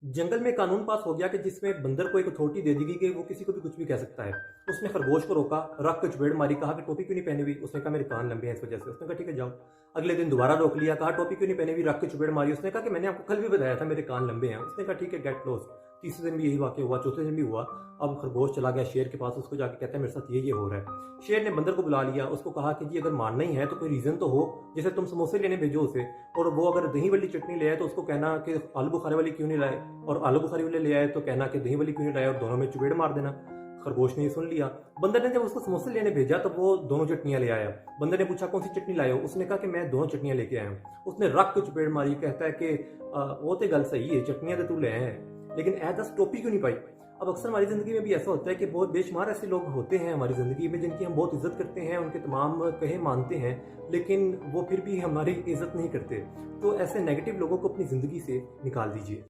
जंगल में कानून पास हो गया कि जिसमें बंदर को एक अथॉरिटी दे दी गई कि वो किसी को भी कुछ भी कह सकता है। उसने खरगोश को रोका, रख के चपेड़ मारी, कहा कि टोपी क्यों नहीं पहनी हुई? उसने कहा मेरे कान लंबे हैं इस वजह से। उसने कहा ठीक है जाओ। अगले दिन दोबारा रोक लिया, कहा टोपी क्यों नहीं पहनी हुई? रख के चपेड़ मारी। उसने कहा कि मैंने आपको कल भी बताया था मेरे कान लंबे हैं। उसने कहा ठीक है गेट लॉस्ट। तीसरे दिन भी यही वाक़या हुआ, चौथे दिन भी हुआ। अब खरगोश चला गया शेर के पास, उसको जाके कहता है मेरे साथ ये हो रहा है। शेर ने बंदर को बुला लिया, उसको कहा कि जी अगर मानना ही है तो कोई रीज़न तो हो, जैसे तुम समोसे लेने भेजो उसे, और वो अगर दही वाली चटनी ले आए तो उसको कहना कि आलू बुखारे वाली क्यों नहीं लाए, और आलू बुखारी वाले ले आए तो कहना कि दही वाली क्यों नहीं लाए, और दोनों में चुपेड़ मार देना। खरगोश ने ये सुन लिया। बंदर ने जब उसको समोसे लेने भेजा तब वो दोनों चटनियां ले आया। बंदर ने पूछा कौन सी चटनी लाए हो? उसने कहा कि मैं दोनों चटनियां लेके आया हूँ। उसने रख के चपेड़ मारी, कहता है कि वो तो गल सही है, चटनियां तो तू ले आया है, लेकिन ए दस टोपी क्यों नहीं पाई? अब अक्सर हमारी ज़िंदगी में भी ऐसा होता है कि बहुत बेशुमार ऐसे लोग होते हैं हमारी ज़िंदगी में जिनकी हम बहुत इज़्ज़त करते हैं, उनके तमाम कहे मानते हैं, लेकिन वो फिर भी हमारी इज़्ज़त नहीं करते। तो ऐसे नेगेटिव लोगों को अपनी ज़िंदगी से निकाल दीजिए।